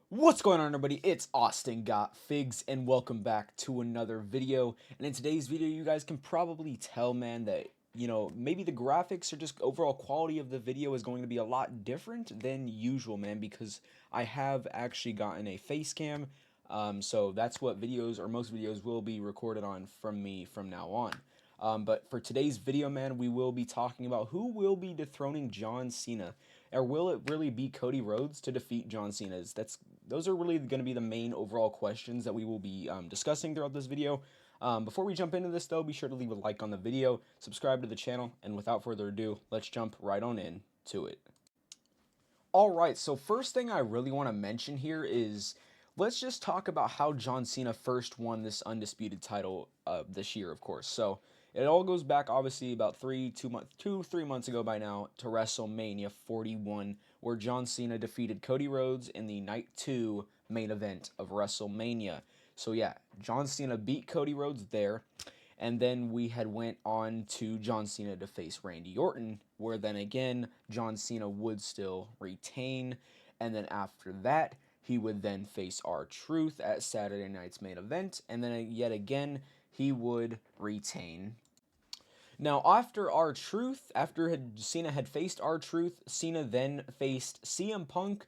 What's going on, everybody? It's Austin Got Figs, and welcome back to another video. And in today's video, you guys can probably tell, man, that, maybe the graphics or just overall quality of the video is going to be a lot different than usual, man, because I have actually gotten a face cam. So that's what videos, or most videos, will be recorded on from me from now on. But for today's video, man, we will be talking about who will be dethroning John Cena, or will it really be Cody Rhodes to defeat John Cena? Those are really going to be the main overall questions that we will be discussing throughout this video. Before we jump into this, though, be sure to leave a like on the video, subscribe to the channel, and without further ado, let's jump right on in to it. Alright, so first thing I really want to mention here is let's just talk about how John Cena first won this undisputed title this year, of course. So it all goes back, obviously, about 3 months ago by now to WrestleMania 41, where John Cena defeated Cody Rhodes in the Night 2 main event of WrestleMania. So yeah, John Cena beat Cody Rhodes there. And then we had went on to John Cena to face Randy Orton, where then again John Cena would still retain, and then after that he would then face R-Truth at Saturday night's main event, and then yet again he would retain. Now after R-Truth, Cena had faced R-Truth, Cena then faced CM Punk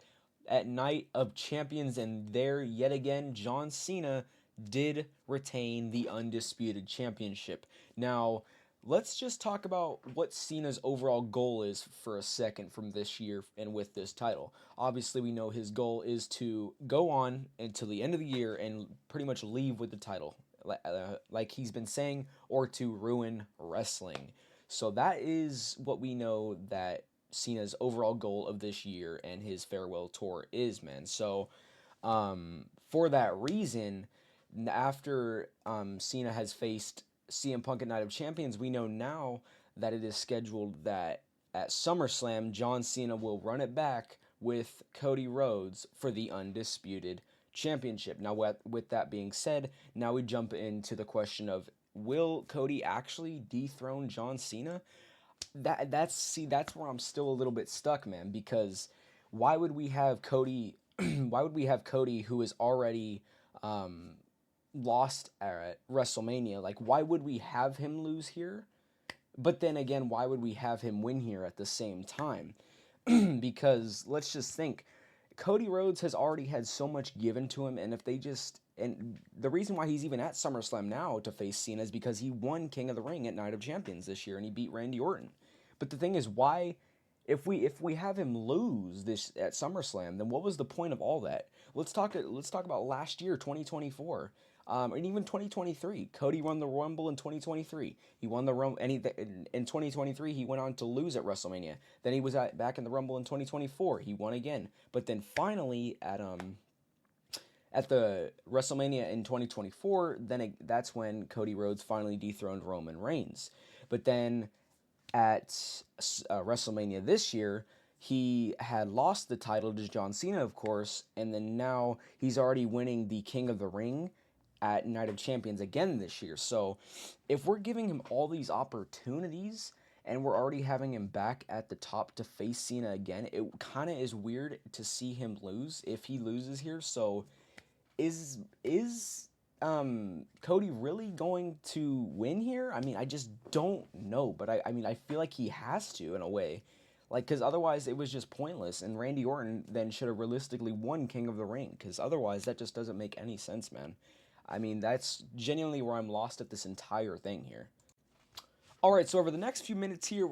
at Night of Champions, and there yet again John Cena did retain the Undisputed Championship. Now, let's just talk about what Cena's overall goal is for a second from this year and with this title. Obviously, we know his goal is to go on until the end of the year and pretty much leave with the title, like he's been saying, or to ruin wrestling. So that is what we know that Cena's overall goal of this year and his farewell tour is, man. So, for that reason, after Cena has faced CM Punk at Night of Champions, we know now that it is scheduled that at SummerSlam, John Cena will run it back with Cody Rhodes for the Undisputed Championship. Now, with that being said, now we jump into the question of, will Cody actually dethrone John Cena? That's where I'm still a little bit stuck, man, because why would we have Cody why would we have Cody, who is already lost at WrestleMania? Like, why would we have him lose here? But then again, why would we have him win here at the same time? Because let's just think, Cody Rhodes has already had so much given to him, and the reason why he's even at SummerSlam now to face Cena is because he won King of the Ring at Night of Champions this year, and he beat Randy Orton. But the thing is, why, if we have him lose this at SummerSlam, then what was the point of all that? Let's talk about last year, 2024. And even 2023, Cody won the Rumble in 2023. He won the Rumble, and in 2023 he went on to lose at WrestleMania. Then he was back in the Rumble in 2024. He won again, but then finally at the WrestleMania in 2024, that's when Cody Rhodes finally dethroned Roman Reigns. But then at WrestleMania this year, he had lost the title to John Cena, of course, and then now he's already winning the King of the Ring at Night of Champions again this year. So if we're giving him all these opportunities and we're already having him back at the top to face Cena again, it kind of is weird to see him lose if he loses here. So is Cody really going to win here? I mean, I just don't know, but I mean, I feel like he has to in a way. Like, because otherwise it was just pointless, and Randy Orton then should have realistically won King of the Ring, because otherwise that just doesn't make any sense, man. I mean, that's genuinely where I'm lost at this entire thing here. Alright, so over the next few minutes here,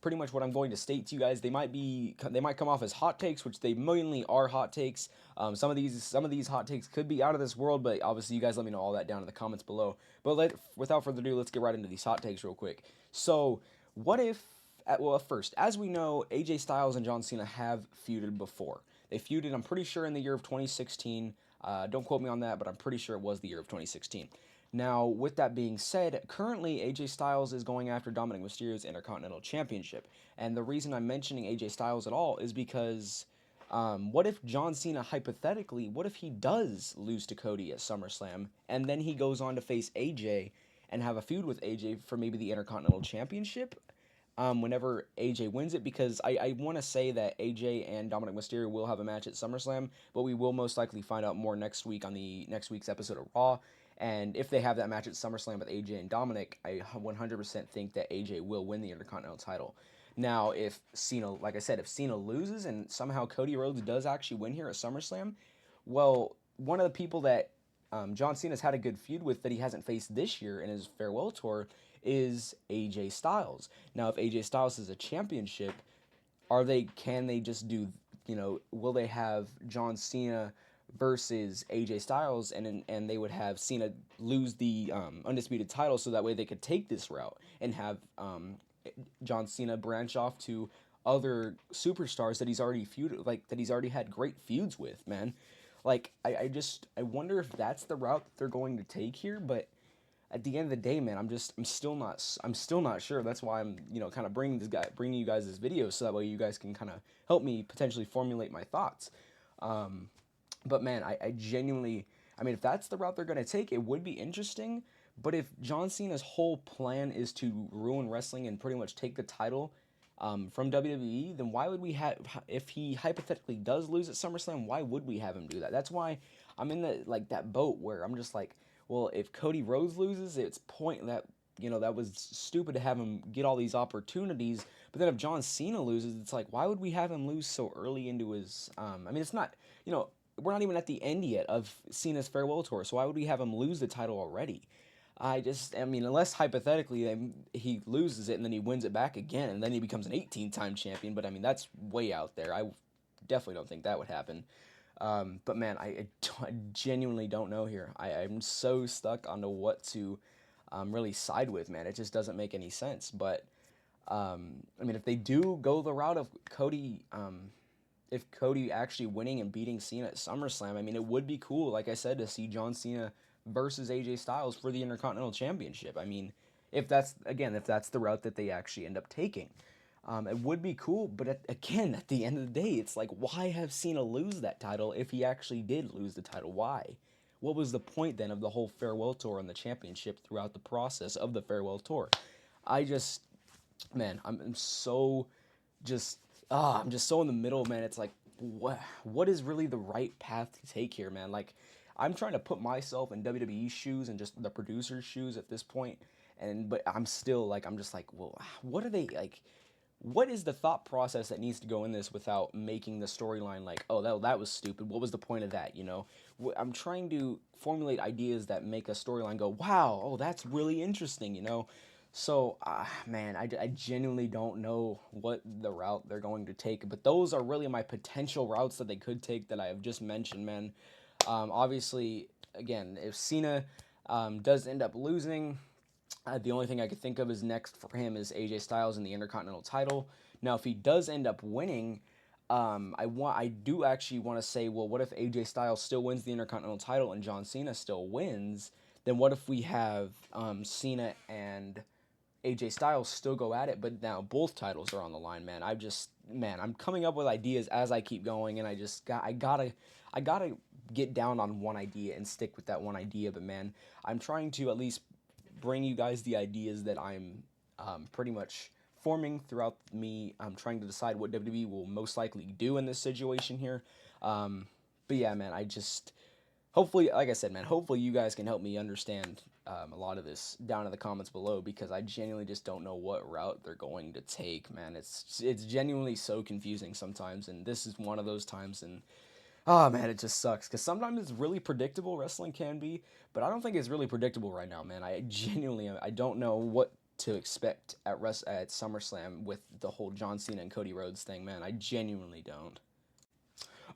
pretty much what I'm going to state to you guys, they might come off as hot takes, which they mainly are hot takes. Some of these hot takes could be out of this world, but obviously you guys let me know all that down in the comments below. But without further ado, let's get right into these hot takes real quick. So, what if, well, first, as we know, AJ Styles and John Cena have feuded before. They feuded, I'm pretty sure, in the year of 2016. Don't quote me on that, but I'm pretty sure it was the year of 2016. Now, with that being said, currently AJ Styles is going after Dominic Mysterio's Intercontinental Championship. And the reason I'm mentioning AJ Styles at all is because what if John Cena, hypothetically, what if he does lose to Cody at SummerSlam, and then he goes on to face AJ and have a feud with AJ for maybe the Intercontinental Championship? whenever AJ wins it, because I want to say that AJ and Dominic Mysterio will have a match at SummerSlam, but we will most likely find out more next week on the next week's episode of Raw. And if they have that match at SummerSlam with AJ and Dominic, I 100% think that AJ will win the Intercontinental title. Now, if Cena, like I said, if Cena loses and somehow Cody Rhodes does actually win here at SummerSlam, well, one of the people that John Cena's had a good feud with that he hasn't faced this year in his farewell tour is AJ Styles. Now, if AJ Styles is a championship, can they just do, will they have John Cena versus AJ Styles, and they would have Cena lose the undisputed title, so that way they could take this route and have John Cena branch off to other superstars that he's already had great feuds with, man. Like, I wonder if that's the route that they're going to take here, but at the end of the day, man, I'm still not sure. That's why I'm, kind of bringing you guys this video, so that way you guys can kind of help me potentially formulate my thoughts. But man, I genuinely, if that's the route they're going to take, it would be interesting. But if John Cena's whole plan is to ruin wrestling and pretty much take the title from WWE, then why would we have, if he hypothetically does lose at SummerSlam, why would we have him do that? That's why I'm in that boat where I'm just like, well, if Cody Rhodes loses, it's that was stupid to have him get all these opportunities. But then if John Cena loses, it's like, why would we have him lose so early into his, it's not, we're not even at the end yet of Cena's farewell tour, so why would we have him lose the title already? Unless hypothetically he loses it and then he wins it back again, and then he becomes an 18-time champion, but that's way out there. I definitely don't think that would happen. But man, I genuinely don't know here. I'm so stuck onto what to really side with, man. It just doesn't make any sense. But, if they do go the route of Cody, if Cody actually winning and beating Cena at SummerSlam, it would be cool, like I said, to see John Cena versus AJ Styles for the Intercontinental Championship. If that's the route that they actually end up taking. It would be cool, but at the end of the day, it's like, why have Cena lose that title if he actually did lose the title? Why? What was the point then of the whole farewell tour and the championship throughout the process of the farewell tour? I'm so I'm just so in the middle, man. It's like, what is really the right path to take here, man? Like, I'm trying to put myself in WWE's shoes and just the producer's shoes at this point, but I'm still like, I'm just like, well, what are they like? What is the thought process that needs to go in this without making the storyline like, oh, that was stupid. What was the point of that, I'm trying to formulate ideas that make a storyline go, wow, oh, that's really interesting, So, man, I genuinely don't know what the route they're going to take. But those are really my potential routes that they could take that I have just mentioned, man. Obviously, again, if Cena does end up losing, the only thing I could think of is next for him is AJ Styles in the Intercontinental title. Now, if he does end up winning, I do actually want to say, well, what if AJ Styles still wins the Intercontinental title and John Cena still wins? Then what if we have Cena and AJ Styles still go at it, but now both titles are on the line, man. I'm coming up with ideas as I keep going, and I gotta get down on one idea and stick with that one idea. But man, I'm trying to at least bring you guys the ideas that I'm pretty much forming throughout me. I'm trying to decide what WWE will most likely do in this situation here. But yeah, man, hopefully, like I said, man, hopefully you guys can help me understand a lot of this down in the comments below, because I genuinely just don't know what route they're going to take, man. It's genuinely so confusing sometimes, and this is one of those times, and oh man, it just sucks, because sometimes it's really predictable, wrestling can be, but I don't think it's really predictable right now, man. I don't know what to expect at SummerSlam with the whole John Cena and Cody Rhodes thing, man. I genuinely don't.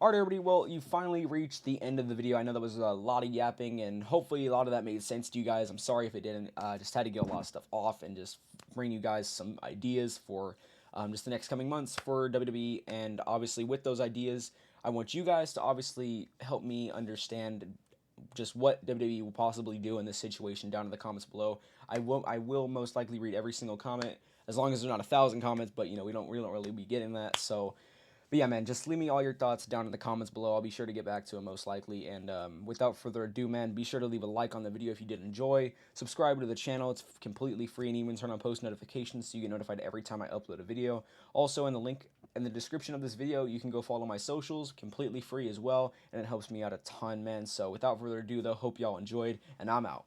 Alright, everybody, well, you finally reached the end of the video. I know that was a lot of yapping, and hopefully a lot of that made sense to you guys. I'm sorry if it didn't. Just had to get a lot of stuff off and just bring you guys some ideas for just the next coming months for WWE. And obviously with those ideas, I want you guys to obviously help me understand just what WWE will possibly do in this situation down in the comments below. I will most likely read every single comment, as long as there's not 1,000 comments, but we don't really be getting that, so But yeah, man, just leave me all your thoughts down in the comments below. I'll be sure to get back to it most likely. And without further ado, man, be sure to leave a like on the video if you did enjoy. Subscribe to the channel. It's completely free, and even turn on post notifications so you get notified every time I upload a video. Also, in the link in the description of this video, you can go follow my socials, completely free as well, and it helps me out a ton, man. So without further ado, though, hope y'all enjoyed, and I'm out.